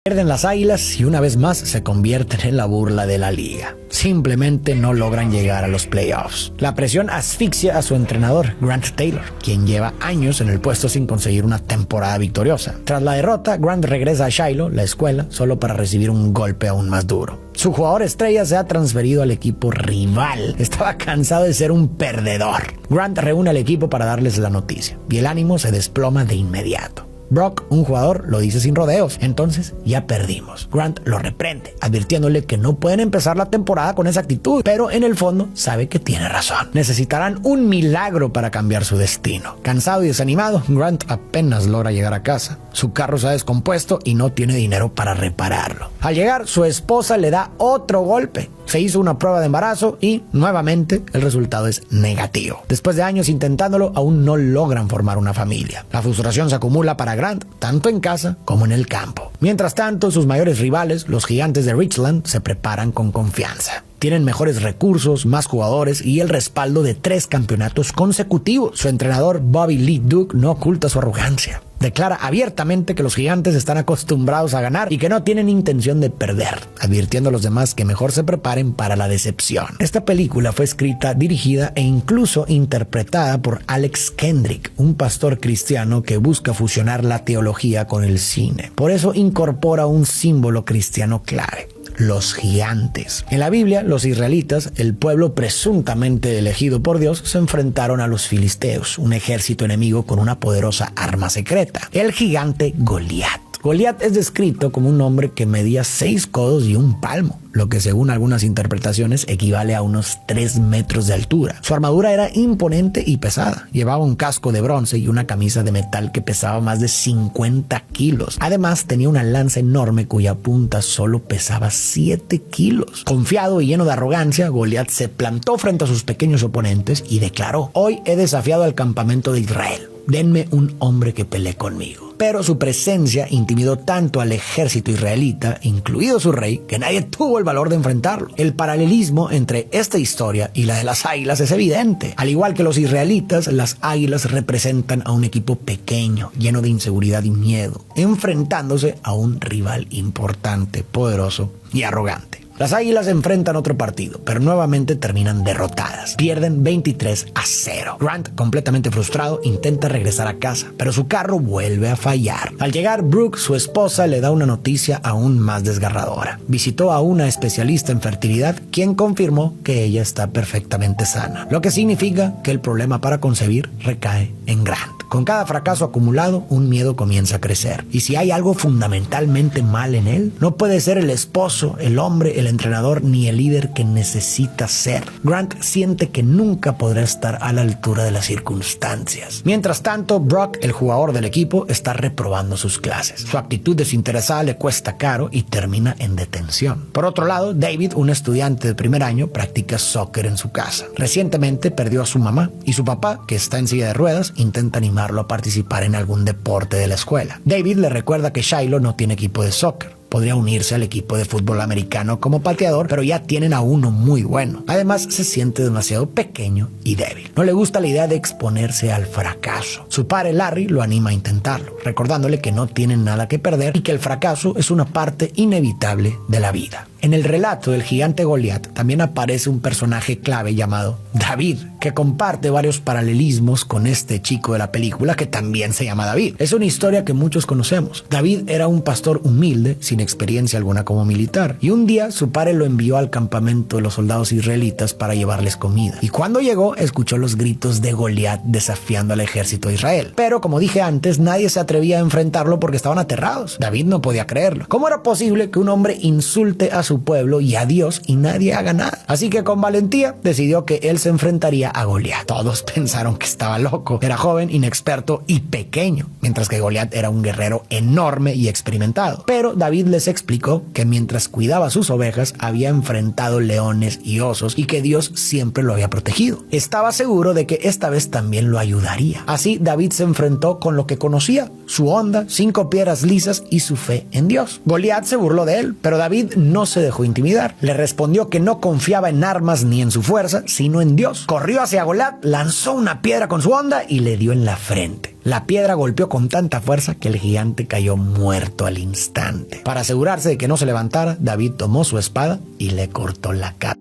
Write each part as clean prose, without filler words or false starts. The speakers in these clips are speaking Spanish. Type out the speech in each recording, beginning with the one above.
Pierden las Águilas y una vez más se convierten en la burla de la liga. Simplemente no logran llegar a los playoffs. La presión asfixia a su entrenador, Grant Taylor, quien lleva años en el puesto sin conseguir una temporada victoriosa. Tras la derrota, Grant regresa a Shiloh, la escuela, solo para recibir un golpe aún más duro. Su jugador estrella se ha transferido al equipo rival. Estaba cansado de ser un perdedor. Grant reúne al equipo para darles la noticia y el ánimo se desploma de inmediato. Brock, un jugador, lo dice sin rodeos. Entonces, ya perdimos. Grant lo reprende, advirtiéndole que no pueden empezar la temporada con esa actitud, pero en el fondo sabe que tiene razón. Necesitarán un milagro para cambiar su destino. Cansado y desanimado, Grant apenas logra llegar a casa. Su carro se ha descompuesto y no tiene dinero para repararlo. Al llegar, su esposa le da otro golpe. Se hizo una prueba de embarazo y, nuevamente, el resultado es negativo. Después de años intentándolo, aún no logran formar una familia. La frustración se acumula para Grant, tanto en casa como en el campo. Mientras tanto, sus mayores rivales, los Gigantes de Richland, se preparan con confianza. Tienen mejores recursos, más jugadores y el respaldo de 3 campeonatos consecutivos. Su entrenador, Bobby Lee Duke, no oculta su arrogancia. Declara abiertamente que los Gigantes están acostumbrados a ganar y que no tienen intención de perder, advirtiendo a los demás que mejor se preparen para la decepción. Esta película fue escrita, dirigida e incluso interpretada por Alex Kendrick, un pastor cristiano que busca fusionar la teología con el cine. Por eso incorpora un símbolo cristiano clave: los gigantes. En la Biblia, los israelitas, el pueblo presuntamente elegido por Dios, se enfrentaron a los filisteos, un ejército enemigo con una poderosa arma secreta: el gigante Goliat. Goliat es descrito como un hombre que medía 6 codos y 1 palmo, lo que según algunas interpretaciones equivale a unos 3 metros de altura. Su armadura era imponente y pesada. Llevaba un casco de bronce y una camisa de metal que pesaba más de 50 kilos. Además, tenía una lanza enorme cuya punta solo pesaba 7 kilos. Confiado y lleno de arrogancia, Goliat se plantó frente a sus pequeños oponentes y declaró: «Hoy he desafiado al campamento de Israel. Denme un hombre que pelee conmigo». Pero su presencia intimidó tanto al ejército israelita, incluido su rey, que nadie tuvo el valor de enfrentarlo. El paralelismo entre esta historia y la de las águilas es evidente. Al igual que los israelitas, las águilas representan a un equipo pequeño, lleno de inseguridad y miedo, enfrentándose a un rival importante, poderoso y arrogante. Las Águilas enfrentan otro partido, pero nuevamente terminan derrotadas. Pierden 23-0. Grant, completamente frustrado, intenta regresar a casa, pero su carro vuelve a fallar. Al llegar, Brooke, su esposa, le da una noticia aún más desgarradora. Visitó a una especialista en fertilidad, quien confirmó que ella está perfectamente sana, lo que significa que el problema para concebir recae en Grant. Con cada fracaso acumulado, un miedo comienza a crecer. Y si hay algo fundamentalmente mal en él, no puede ser el esposo, el hombre, el entrenador ni el líder que necesita ser. Grant siente que nunca podrá estar a la altura de las circunstancias. Mientras tanto, Brock, el jugador del equipo, está reprobando sus clases. Su actitud desinteresada le cuesta caro y termina en detención. Por otro lado, David, un estudiante de primer año, practica soccer en su casa. Recientemente perdió a su mamá y su papá, que está en silla de ruedas, intenta animarlo a participar en algún deporte de la escuela. David le recuerda que Shiloh no tiene equipo de soccer. Podría unirse al equipo de fútbol americano como pateador, pero ya tienen a uno muy bueno. Además, se siente demasiado pequeño y débil. No le gusta la idea de exponerse al fracaso. Su padre Larry lo anima a intentarlo, recordándole que no tienen nada que perder y que el fracaso es una parte inevitable de la vida. En el relato del gigante Goliat también aparece un personaje clave llamado David, que comparte varios paralelismos con este chico de la película que también se llama David. Es una historia que muchos conocemos. David era un pastor humilde, sin experiencia alguna como militar, y un día su padre lo envió al campamento de los soldados israelitas para llevarles comida. Y cuando llegó, escuchó los gritos de Goliat desafiando al ejército de Israel. Pero como dije antes, nadie se atrevía a enfrentarlo porque estaban aterrados. David no podía creerlo. ¿Cómo era posible que un hombre insulte a su pueblo y a Dios y nadie haga nada? Así que con valentía decidió que él se enfrentaría a Goliat. Todos pensaron que estaba loco. Era joven, inexperto y pequeño, mientras que Goliat era un guerrero enorme y experimentado. Pero David les explicó que mientras cuidaba sus ovejas había enfrentado leones y osos y que Dios siempre lo había protegido. Estaba seguro de que esta vez también lo ayudaría. Así David se enfrentó con lo que conocía: su honda, 5 piedras lisas y su fe en Dios. Goliat se burló de él, pero David no se dejó intimidar. Le respondió que no confiaba en armas ni en su fuerza, sino en Dios. Corrió hacia Goliat, lanzó una piedra con su honda y le dio en la frente. La piedra golpeó con tanta fuerza que el gigante cayó muerto al instante. Para asegurarse de que no se levantara, David tomó su espada y le cortó la cabeza.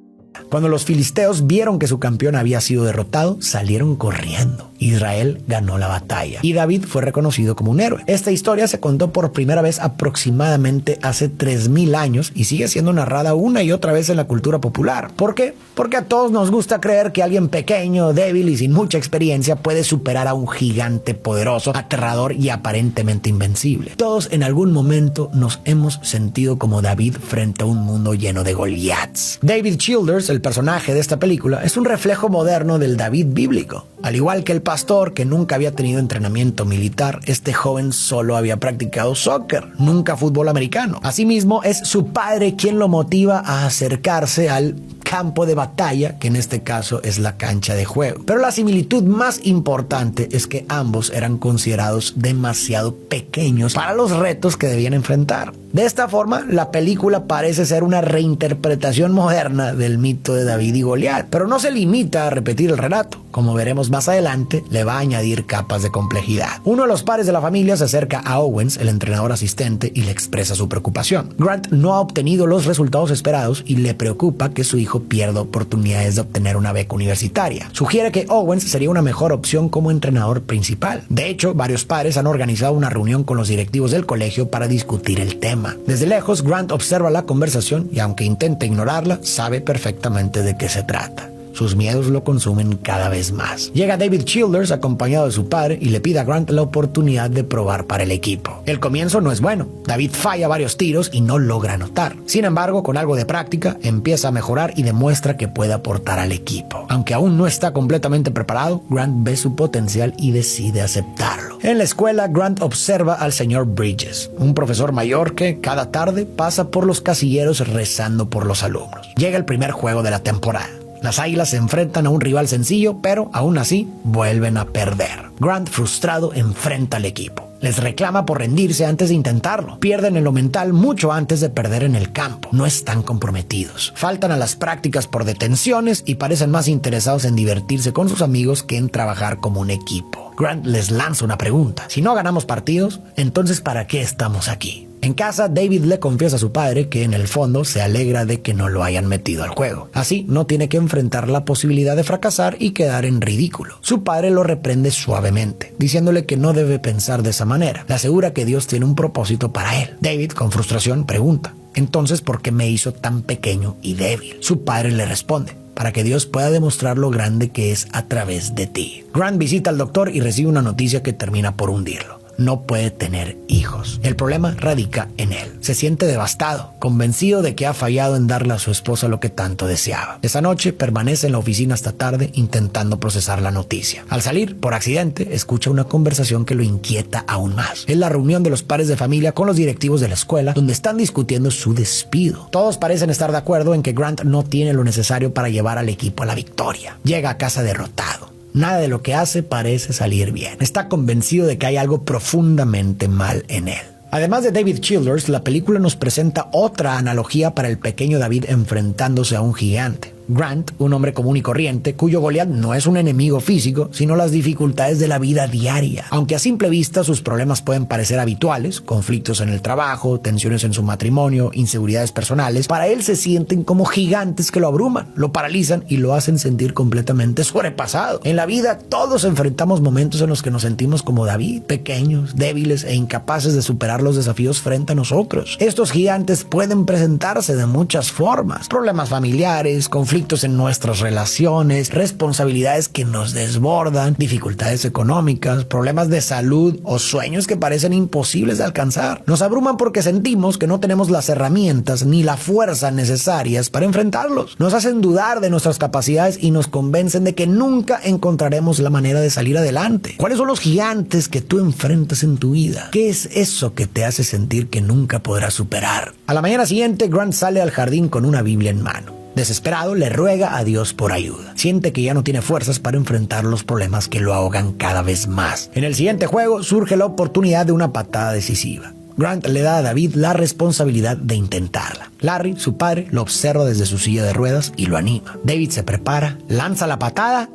Cuando los filisteos vieron que su campeón había sido derrotado, salieron corriendo. Israel ganó la batalla y David fue reconocido como un héroe. Esta historia se contó por primera vez aproximadamente hace 3000 años y sigue siendo narrada una y otra vez en la cultura popular. ¿Por qué? Porque a todos nos gusta creer que alguien pequeño, débil y sin mucha experiencia puede superar a un gigante poderoso, aterrador y aparentemente invencible. Todos en algún momento nos hemos sentido como David frente a un mundo lleno de Goliaths. David Childers, el personaje de esta película, es un reflejo moderno del David bíblico. Al igual que el pastor, que nunca había tenido entrenamiento militar, este joven solo había practicado soccer, nunca fútbol americano. Asimismo, es su padre quien lo motiva a acercarse al campo de batalla, que en este caso es la cancha de juego. Pero la similitud más importante es que ambos eran considerados demasiado pequeños para los retos que debían enfrentar. De esta forma, la película parece ser una reinterpretación moderna del mito de David y Goliat, pero no se limita a repetir el relato. Como veremos más adelante, le va a añadir capas de complejidad. Uno de los padres de la familia se acerca a Owens, el entrenador asistente, y le expresa su preocupación. Grant no ha obtenido los resultados esperados y le preocupa que su hijo pierda oportunidades de obtener una beca universitaria. Sugiere que Owens sería una mejor opción como entrenador principal. De hecho, varios padres han organizado una reunión con los directivos del colegio para discutir el tema. Desde lejos, Grant observa la conversación y, aunque intenta ignorarla, sabe perfectamente de qué se trata. Sus miedos lo consumen cada vez más. Llega David Childers acompañado de su padre y le pide a Grant la oportunidad de probar para el equipo. El comienzo no es bueno. David falla varios tiros y no logra anotar. Sin embargo, con algo de práctica, empieza a mejorar y demuestra que puede aportar al equipo. Aunque aún no está completamente preparado, Grant ve su potencial y decide aceptarlo. En la escuela, Grant observa al señor Bridges, un profesor mayor que cada tarde pasa por los casilleros rezando por los alumnos. Llega el primer juego de la temporada. Las Águilas se enfrentan a un rival sencillo, pero aún así vuelven a perder. Grant, frustrado, enfrenta al equipo. Les reclama por rendirse antes de intentarlo. Pierden en lo mental mucho antes de perder en el campo. No están comprometidos. Faltan a las prácticas por detenciones y parecen más interesados en divertirse con sus amigos que en trabajar como un equipo. Grant les lanza una pregunta. Si no ganamos partidos, entonces ¿para qué estamos aquí? En casa, David le confiesa a su padre que en el fondo se alegra de que no lo hayan metido al juego. Así no tiene que enfrentar la posibilidad de fracasar y quedar en ridículo. Su padre lo reprende suavemente, diciéndole que no debe pensar de esa manera. Le asegura que Dios tiene un propósito para él. David, con frustración, pregunta: ¿entonces por qué me hizo tan pequeño y débil? Su padre le responde: para que Dios pueda demostrar lo grande que es a través de ti. Grant visita al doctor y recibe una noticia que termina por hundirlo. No puede tener hijos. El problema radica en él. Se siente devastado, convencido de que ha fallado en darle a su esposa lo que tanto deseaba. Esa noche permanece en la oficina hasta tarde intentando procesar la noticia. Al salir, por accidente, escucha una conversación que lo inquieta aún más. Es la reunión de los padres de familia con los directivos de la escuela, donde están discutiendo su despido. Todos parecen estar de acuerdo en que Grant no tiene lo necesario para llevar al equipo a la victoria. Llega a casa derrotado. Nada de lo que hace parece salir bien. Está convencido de que hay algo profundamente mal en él. Además de David Childers, la película nos presenta otra analogía para el pequeño David enfrentándose a un gigante. Grant, un hombre común y corriente, cuyo Goliat no es un enemigo físico, sino las dificultades de la vida diaria. Aunque a simple vista sus problemas pueden parecer habituales, conflictos en el trabajo, tensiones en su matrimonio, inseguridades personales, para él se sienten como gigantes que lo abruman, lo paralizan y lo hacen sentir completamente sobrepasado. En la vida todos enfrentamos momentos en los que nos sentimos como David, pequeños, débiles e incapaces de superar los desafíos frente a nosotros. Estos gigantes pueden presentarse de muchas formas: problemas familiares, conflictos en nuestras relaciones, responsabilidades que nos desbordan, dificultades económicas, problemas de salud o sueños que parecen imposibles de alcanzar. Nos abruman porque sentimos que no tenemos las herramientas ni la fuerza necesarias para enfrentarlos. Nos hacen dudar de nuestras capacidades y nos convencen de que nunca encontraremos la manera de salir adelante. ¿Cuáles son los gigantes que tú enfrentas en tu vida? ¿Qué es eso que te hace sentir que nunca podrás superar? A la mañana siguiente, Grant sale al jardín con una Biblia en mano. Desesperado, le ruega a Dios por ayuda. Siente que ya no tiene fuerzas para enfrentar los problemas que lo ahogan cada vez más. En el siguiente juego surge la oportunidad de una patada decisiva. Grant le da a David la responsabilidad de intentarla. Larry, su padre, lo observa desde su silla de ruedas y lo anima. David se prepara, lanza la patada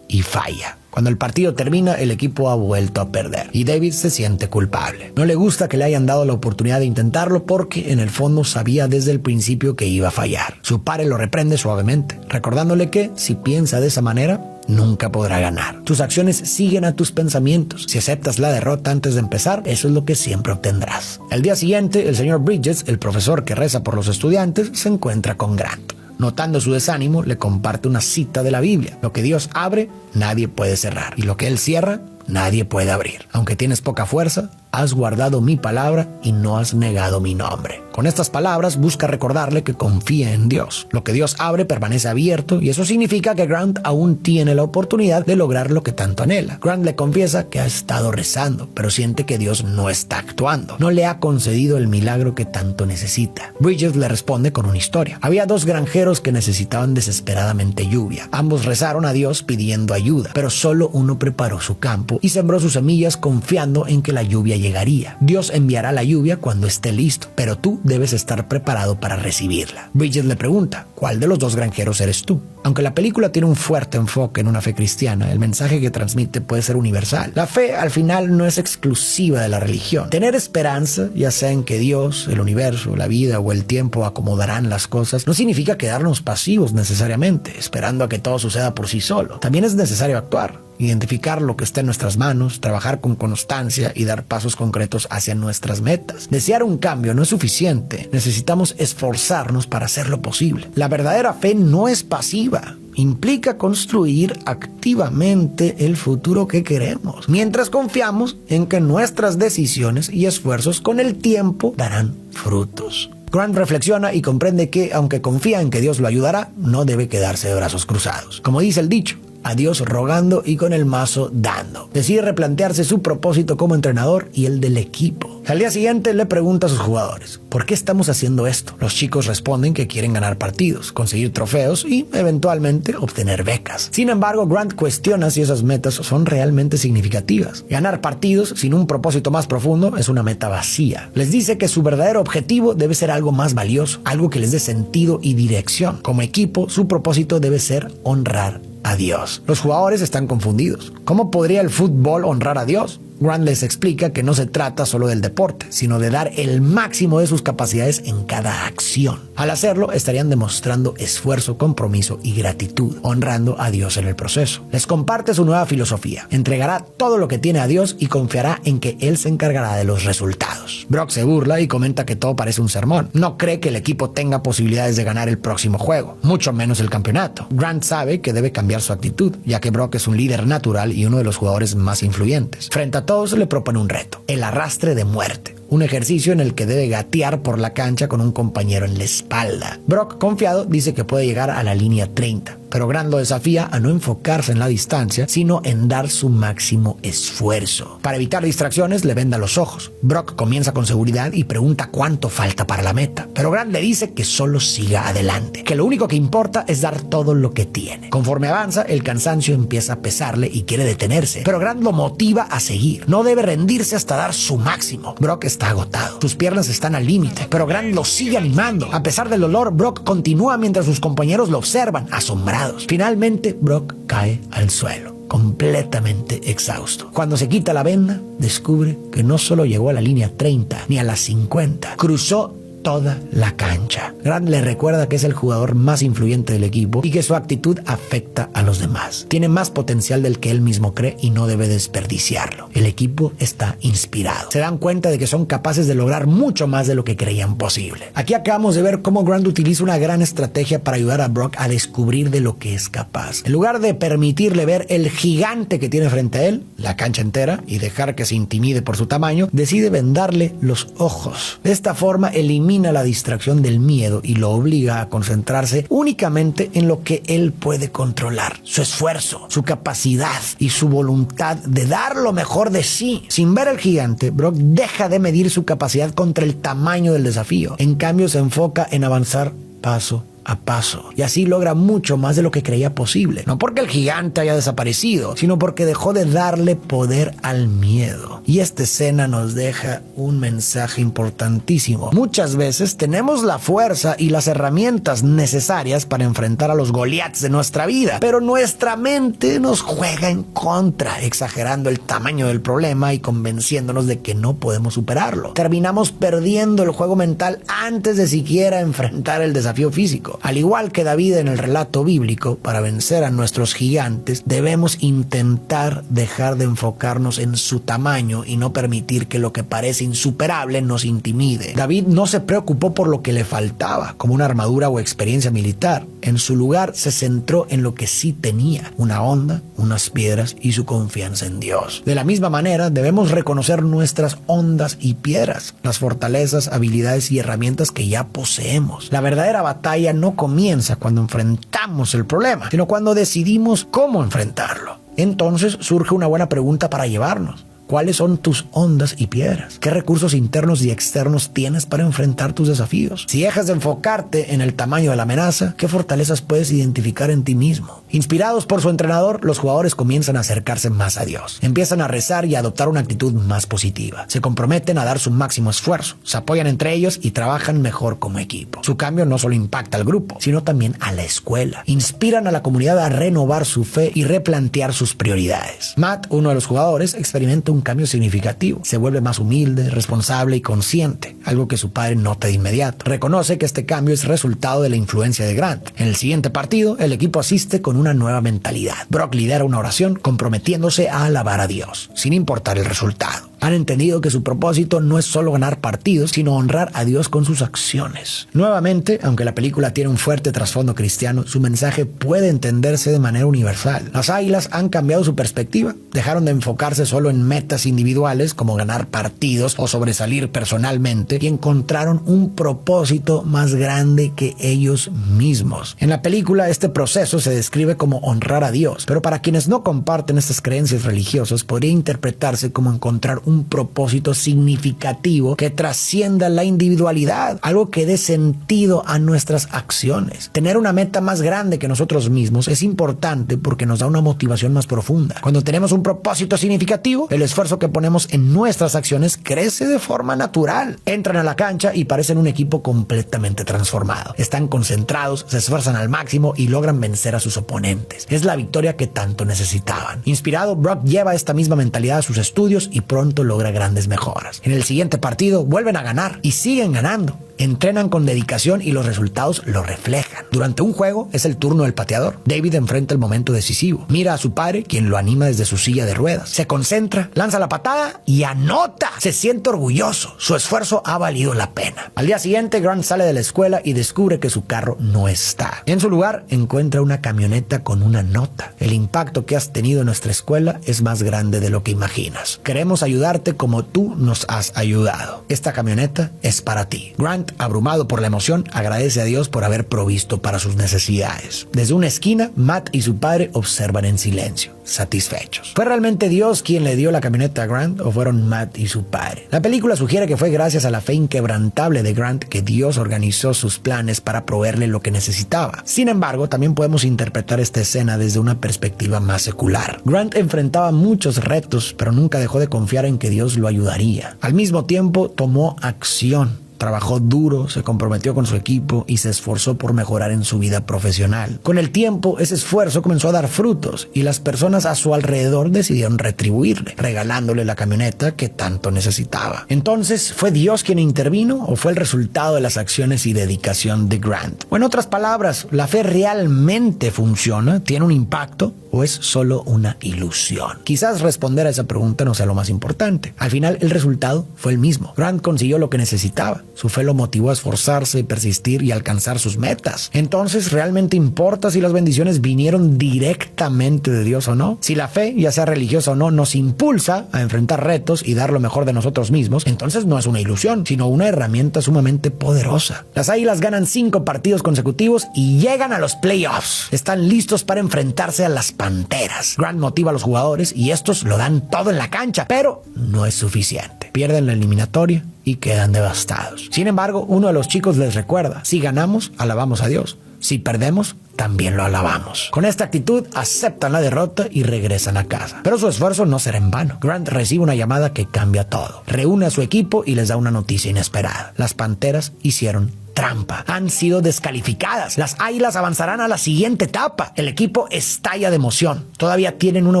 y falla. Cuando el partido termina, el equipo ha vuelto a perder y David se siente culpable. No le gusta que le hayan dado la oportunidad de intentarlo porque en el fondo sabía desde el principio que iba a fallar. Su padre lo reprende suavemente, recordándole que si piensa de esa manera, nunca podrá ganar. Tus acciones siguen a tus pensamientos. Si aceptas la derrota antes de empezar, eso es lo que siempre obtendrás. El día siguiente, el señor Bridges, el profesor que reza por los estudiantes, se encuentra con Grant. Notando su desánimo, le comparte una cita de la Biblia. Lo que Dios abre, nadie puede cerrar. Y lo que Él cierra, nadie puede abrir. Aunque tienes poca fuerza, has guardado mi palabra y no has negado mi nombre. Con estas palabras busca recordarle que confía en Dios. Lo que Dios abre permanece abierto y eso significa que Grant aún tiene la oportunidad de lograr lo que tanto anhela. Grant le confiesa que ha estado rezando, pero siente que Dios no está actuando. No le ha concedido el milagro que tanto necesita. Bridges le responde con una historia. Había dos granjeros que necesitaban desesperadamente lluvia. Ambos rezaron a Dios pidiendo ayuda, pero solo uno preparó su campo y sembró sus semillas confiando en que la lluvia llegaría. Dios enviará la lluvia cuando esté listo, pero tú debes estar preparado para recibirla. Bridges le pregunta, ¿cuál de los dos granjeros eres tú? Aunque la película tiene un fuerte enfoque en una fe cristiana, el mensaje que transmite puede ser universal. La fe al final no es exclusiva de la religión. Tener esperanza, ya sea en que Dios, el universo, la vida o el tiempo acomodarán las cosas, no significa quedarnos pasivos necesariamente, esperando a que todo suceda por sí solo. También es necesario actuar. Identificar lo que está en nuestras manos, trabajar con constancia y dar pasos concretos hacia nuestras metas. Desear un cambio no es suficiente. Necesitamos esforzarnos para hacerlo posible. La verdadera fe no es pasiva. Implica construir activamente el futuro que queremos, mientras confiamos en que nuestras decisiones y esfuerzos con el tiempo darán frutos. Grant reflexiona y comprende que, aunque confía en que Dios lo ayudará, no debe quedarse de brazos cruzados. Como dice el dicho, a Dios rogando y con el mazo dando. Decide replantearse su propósito como entrenador y el del equipo. Al día siguiente le pregunta a sus jugadores, ¿por qué estamos haciendo esto? Los chicos responden que quieren ganar partidos, conseguir trofeos y, eventualmente, obtener becas. Sin embargo, Grant cuestiona si esas metas son realmente significativas. Ganar partidos sin un propósito más profundo es una meta vacía. Les dice que su verdadero objetivo debe ser algo más valioso, algo que les dé sentido y dirección. Como equipo, su propósito debe ser honrar a Dios. Los jugadores están confundidos. ¿Cómo podría el fútbol honrar a Dios? Grant les explica que no se trata solo del deporte, sino de dar el máximo de sus capacidades en cada acción. Al hacerlo, estarían demostrando esfuerzo, compromiso y gratitud, honrando a Dios en el proceso. Les comparte su nueva filosofía. Entregará todo lo que tiene a Dios y confiará en que Él se encargará de los resultados. Brock se burla y comenta que todo parece un sermón. No cree que el equipo tenga posibilidades de ganar el próximo juego, mucho menos el campeonato. Grant sabe que debe cambiar su actitud, ya que Brock es un líder natural y uno de los jugadores más influyentes. Frente a todos le propone un reto, el arrastre de muerte. Un ejercicio en el que debe gatear por la cancha con un compañero en la espalda. Brock, confiado, dice que puede llegar a la línea 30, pero Grant lo desafía a no enfocarse en la distancia, sino en dar su máximo esfuerzo. Para evitar distracciones, le venda los ojos. Brock comienza con seguridad y pregunta cuánto falta para la meta, pero Grant le dice que solo siga adelante, que lo único que importa es dar todo lo que tiene. Conforme avanza, el cansancio empieza a pesarle y quiere detenerse, pero Grant lo motiva a seguir. No debe rendirse hasta dar su máximo. Brock está agotado. Sus piernas están al límite, pero Grant lo sigue animando. A pesar del dolor, Brock continúa mientras sus compañeros lo observan, asombrados. Finalmente, Brock cae al suelo, completamente exhausto. Cuando se quita la venda, descubre que no solo llegó a la línea 30, ni a la 50, cruzó toda la cancha. Grant le recuerda que es el jugador más influyente del equipo y que su actitud afecta a los demás. Tiene más potencial del que él mismo cree y no debe desperdiciarlo. El equipo está inspirado. Se dan cuenta de que son capaces de lograr mucho más de lo que creían posible. Aquí acabamos de ver cómo Grant utiliza una gran estrategia para ayudar a Brock a descubrir de lo que es capaz. En lugar de permitirle ver el gigante que tiene frente a él, la cancha entera, y dejar que se intimide por su tamaño, decide vendarle los ojos. De esta forma elimina la distracción del miedo y lo obliga a concentrarse únicamente en lo que él puede controlar: su esfuerzo, su capacidad y su voluntad de dar lo mejor de sí. Sin ver al gigante, Brock deja de medir su capacidad contra el tamaño del desafío. En cambio, se enfoca en avanzar paso a paso. Y así logra mucho más de lo que creía posible. No porque el gigante haya desaparecido, sino porque dejó de darle poder al miedo. Y esta escena nos deja un mensaje importantísimo. Muchas veces tenemos la fuerza y las herramientas necesarias para enfrentar a los Goliaths de nuestra vida, pero nuestra mente nos juega en contra, exagerando el tamaño del problema y convenciéndonos de que no podemos superarlo. Terminamos perdiendo el juego mental antes de siquiera enfrentar el desafío físico. Al igual que David en el relato bíblico, para vencer a nuestros gigantes debemos intentar dejar de enfocarnos en su tamaño y no permitir que lo que parece insuperable nos intimide. David no se preocupó por lo que le faltaba, como una armadura o experiencia militar. En su lugar se centró en lo que sí tenía: una honda, unas piedras y su confianza en Dios. De la misma manera, debemos reconocer nuestras hondas y piedras, las fortalezas, habilidades y herramientas que ya poseemos. La verdadera batalla no comienza cuando enfrentamos el problema, sino cuando decidimos cómo enfrentarlo. Entonces surge una buena pregunta para llevarnos. ¿Cuáles son tus hondas y piedras? ¿Qué recursos internos y externos tienes para enfrentar tus desafíos? Si dejas de enfocarte en el tamaño de la amenaza, ¿qué fortalezas puedes identificar en ti mismo? Inspirados por su entrenador, los jugadores comienzan a acercarse más a Dios. Empiezan a rezar y a adoptar una actitud más positiva. Se comprometen a dar su máximo esfuerzo. Se apoyan entre ellos y trabajan mejor como equipo. Su cambio no solo impacta al grupo, sino también a la escuela. Inspiran a la comunidad a renovar su fe y replantear sus prioridades. Matt, uno de los jugadores, experimenta un cambio significativo. Se vuelve más humilde, responsable y consciente, algo que su padre nota de inmediato. Reconoce que este cambio es resultado de la influencia de Grant. En el siguiente partido, el equipo asiste con una nueva mentalidad. Brock lidera una oración comprometiéndose a alabar a Dios, sin importar el resultado. Han entendido que su propósito no es solo ganar partidos, sino honrar a Dios con sus acciones. Nuevamente, aunque la película tiene un fuerte trasfondo cristiano, su mensaje puede entenderse de manera universal. Las Águilas han cambiado su perspectiva, dejaron de enfocarse solo en metas individuales como ganar partidos o sobresalir personalmente y encontraron un propósito más grande que ellos mismos. En la película, este proceso se describe como honrar a Dios, pero para quienes no comparten estas creencias religiosas, podría interpretarse como encontrar un propósito significativo que trascienda la individualidad, algo que dé sentido a nuestras acciones. Tener una meta más grande que nosotros mismos es importante porque nos da una motivación más profunda. Cuando tenemos un propósito significativo, el esfuerzo que ponemos en nuestras acciones crece de forma natural. Entran a la cancha y parecen un equipo completamente transformado. Están concentrados, se esfuerzan al máximo y logran vencer a sus oponentes. Es la victoria que tanto necesitaban. Inspirado, Brock lleva esta misma mentalidad a sus estudios y pronto logra grandes mejoras. En el siguiente partido vuelven a ganar y siguen ganando. Entrenan con dedicación y los resultados lo reflejan. Durante un juego es el turno del pateador. David enfrenta el momento decisivo. Mira a su padre, quien lo anima desde su silla de ruedas. Se concentra, lanza la patada y anota. Se siente orgulloso. Su esfuerzo ha valido la pena. Al día siguiente, Grant sale de la escuela y descubre que su carro no está. En su lugar, encuentra una camioneta con una nota. El impacto que has tenido en nuestra escuela es más grande de lo que imaginas. Queremos ayudarte como tú nos has ayudado. Esta camioneta es para ti. Grant, abrumado por la emoción, agradece a Dios por haber provisto para sus necesidades. Desde una esquina, Matt y su padre observan en silencio, satisfechos. ¿Fue realmente Dios quien le dio la camioneta a Grant o fueron Matt y su padre? La película sugiere que fue gracias a la fe inquebrantable de Grant que Dios organizó sus planes para proveerle lo que necesitaba. Sin embargo, también podemos interpretar esta escena desde una perspectiva más secular. Grant enfrentaba muchos retos, pero nunca dejó de confiar en que Dios lo ayudaría. Al mismo tiempo, tomó acción. Trabajó duro, se comprometió con su equipo y se esforzó por mejorar en su vida profesional. Con el tiempo, ese esfuerzo comenzó a dar frutos y las personas a su alrededor decidieron retribuirle, regalándole la camioneta que tanto necesitaba. Entonces, ¿fue Dios quien intervino o fue el resultado de las acciones y dedicación de Grant? O en otras palabras, ¿la fe realmente funciona? ¿Tiene un impacto? ¿O es solo una ilusión? Quizás responder a esa pregunta no sea lo más importante. Al final, el resultado fue el mismo. Grant consiguió lo que necesitaba. Su fe lo motivó a esforzarse, persistir y alcanzar sus metas. Entonces, ¿realmente importa si las bendiciones vinieron directamente de Dios o no? Si la fe, ya sea religiosa o no, nos impulsa a enfrentar retos y dar lo mejor de nosotros mismos, entonces no es una ilusión, sino una herramienta sumamente poderosa. Las Águilas ganan 5 partidos consecutivos y llegan a los playoffs. Están listos para enfrentarse a las Panteras. Grant motiva a los jugadores y estos lo dan todo en la cancha, pero no es suficiente. Pierden la eliminatoria y quedan devastados. Sin embargo, uno de los chicos les recuerda: si ganamos, alabamos a Dios. Si perdemos, también lo alabamos. Con esta actitud aceptan la derrota y regresan a casa. Pero su esfuerzo no será en vano. Grant recibe una llamada que cambia todo. Reúne a su equipo y les da una noticia inesperada. Las Panteras hicieron trampa. Han sido descalificadas. Las Águilas avanzarán a la siguiente etapa. El equipo estalla de emoción. Todavía tienen una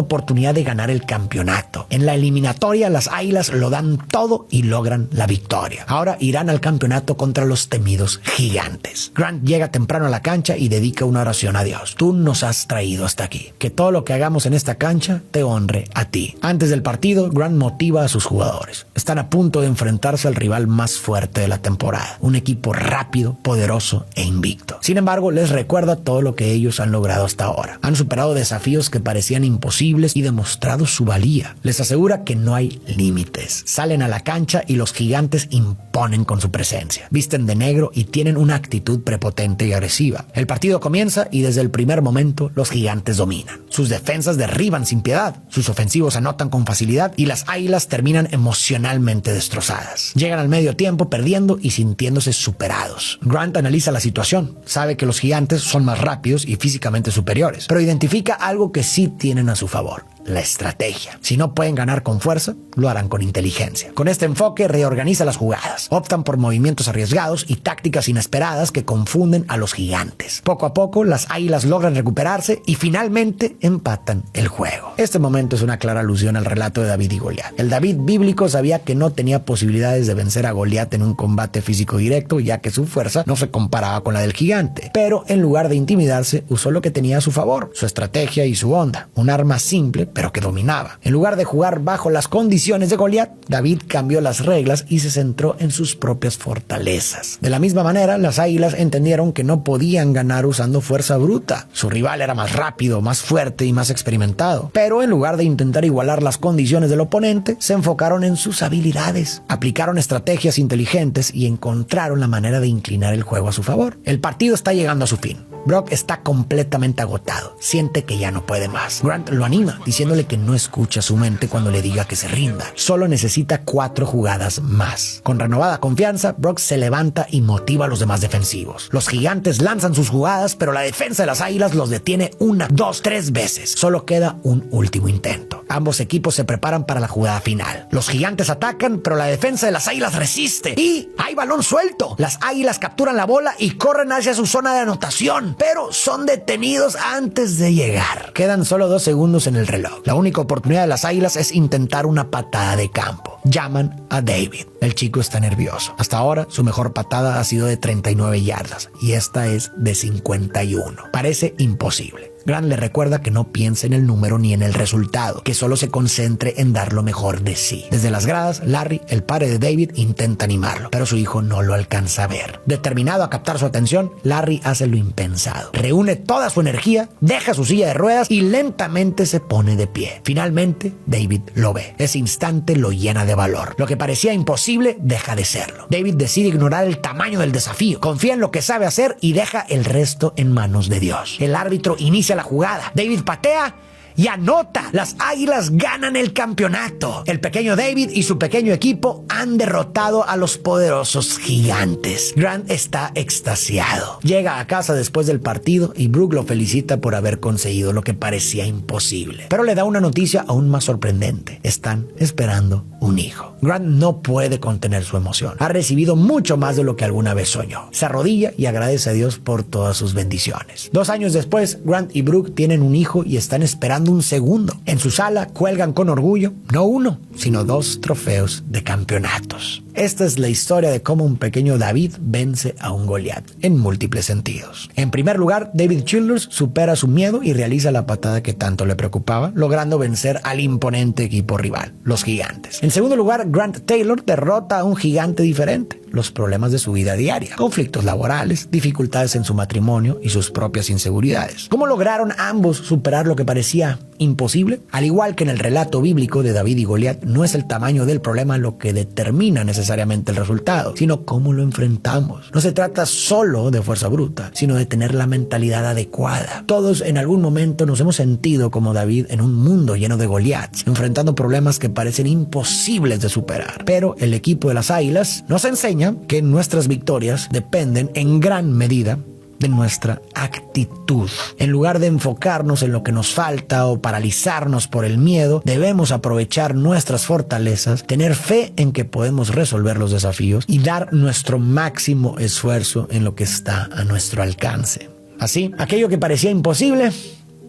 oportunidad de ganar el campeonato. En la eliminatoria, las Águilas lo dan todo y logran la victoria. Ahora irán al campeonato contra los temidos Gigantes. Grant llega temprano a la cancha y dedica una oración a Dios. Tú nos has traído hasta aquí. Que todo lo que hagamos en esta cancha te honre a ti. Antes del partido, Grant motiva a sus jugadores. Están a punto de enfrentarse al rival más fuerte de la temporada. Un equipo rápido, poderoso e invicto. Sin embargo, les recuerda todo lo que ellos han logrado hasta ahora. Han superado desafíos que parecían imposibles y demostrado su valía. Les asegura que no hay límites. Salen a la cancha y los Gigantes imponen con su presencia. Visten de negro y tienen una actitud prepotente y agresiva. El partido comienza y desde el primer momento los Gigantes dominan. Sus defensas derriban sin piedad. Sus ofensivos anotan con facilidad y las Águilas terminan emocionalmente destrozadas. Llegan al medio tiempo perdiendo y sintiéndose superados. Grant analiza la situación, sabe que los Gigantes son más rápidos y físicamente superiores, pero identifica algo que sí tienen a su favor: la estrategia. Si no pueden ganar con fuerza, lo harán con inteligencia. Con este enfoque reorganiza las jugadas. Optan por movimientos arriesgados y tácticas inesperadas que confunden a los Gigantes. Poco a poco, las Águilas logran recuperarse y finalmente empatan el juego. Este momento es una clara alusión al relato de David y Goliat. El David bíblico sabía que no tenía posibilidades de vencer a Goliat en un combate físico directo, ya que su fuerza no se comparaba con la del gigante. Pero en lugar de intimidarse, usó lo que tenía a su favor: su estrategia y su onda. Un arma simple, pero que dominaba. En lugar de jugar bajo las condiciones de Goliat, David cambió las reglas y se centró en sus propias fortalezas. De la misma manera, las Águilas entendieron que no podían ganar usando fuerza bruta. Su rival era más rápido, más fuerte y más experimentado. Pero en lugar de intentar igualar las condiciones del oponente, se enfocaron en sus habilidades. Aplicaron estrategias inteligentes y encontraron la manera de inclinar el juego a su favor. El partido está llegando a su fin. Brock está completamente agotado. Siente que ya no puede más. Grant lo anima, diciéndole que no escucha su mente cuando le diga que se rinda. Solo necesita 4 jugadas más. Con renovada confianza, Brock se levanta y motiva a los demás defensivos. Los Gigantes lanzan sus jugadas, pero la defensa de las Águilas los detiene 1, 2, 3 veces. Solo queda un último intento. Ambos equipos se preparan para la jugada final. Los Gigantes atacan, pero la defensa de las Águilas resiste. Y hay balón suelto. Las Águilas capturan la bola y corren hacia su zona de anotación, pero son detenidos antes de llegar. Quedan solo 2 segundos en el reloj. La única oportunidad de las Águilas es intentar una patada de campo. Llaman a David. El chico está nervioso. Hasta ahora, su mejor patada ha sido de 39 yardas y esta es de 51. Parece imposible. Grant le recuerda que no piense en el número ni en el resultado, que solo se concentre en dar lo mejor de sí. Desde las gradas, Larry, el padre de David, intenta animarlo, pero su hijo no lo alcanza a ver. Determinado a captar su atención, Larry hace lo impensado. Reúne toda su energía, deja su silla de ruedas y lentamente se pone de pie. Finalmente, David lo ve. Ese instante lo llena de valor. Lo que parecía imposible deja de serlo. David decide ignorar el tamaño del desafío, confía en lo que sabe hacer y deja el resto en manos de Dios. El árbitro inicia la jugada. David patea y anota. Las Águilas ganan el campeonato. El pequeño David y su pequeño equipo han derrotado a los poderosos Gigantes. Grant está extasiado. Llega a casa después del partido y Brooke lo felicita por haber conseguido lo que parecía imposible. Pero le da una noticia aún más sorprendente. Están esperando un hijo. Grant no puede contener su emoción. Ha recibido mucho más de lo que alguna vez soñó. Se arrodilla y agradece a Dios por todas sus bendiciones. 2 años después, Grant y Brooke tienen un hijo y están esperando un segundo. En su sala cuelgan con orgullo, no 1, sino 2 trofeos de campeonatos. Esta es la historia de cómo un pequeño David vence a un Goliat en múltiples sentidos. En primer lugar, David Childers supera su miedo y realiza la patada que tanto le preocupaba, logrando vencer al imponente equipo rival, los Gigantes. En segundo lugar, Grant Taylor derrota a un gigante diferente: los problemas de su vida diaria, conflictos laborales, dificultades en su matrimonio y sus propias inseguridades. ¿Cómo lograron ambos superar lo que parecía imposible? Al igual que en el relato bíblico de David y Goliat, no es el tamaño del problema lo que determina necesariamente el resultado, sino cómo lo enfrentamos. No se trata solo de fuerza bruta, sino de tener la mentalidad adecuada. Todos en algún momento nos hemos sentido como David en un mundo lleno de Goliats, enfrentando problemas que parecen imposibles de superar. Pero el equipo de las Águilas nos enseña que nuestras victorias dependen en gran medida de nuestra actitud. En lugar de enfocarnos en lo que nos falta o paralizarnos por el miedo, debemos aprovechar nuestras fortalezas, tener fe en que podemos resolver los desafíos y dar nuestro máximo esfuerzo en lo que está a nuestro alcance. Así, aquello que parecía imposible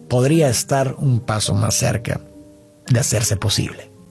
podría estar un paso más cerca de hacerse posible.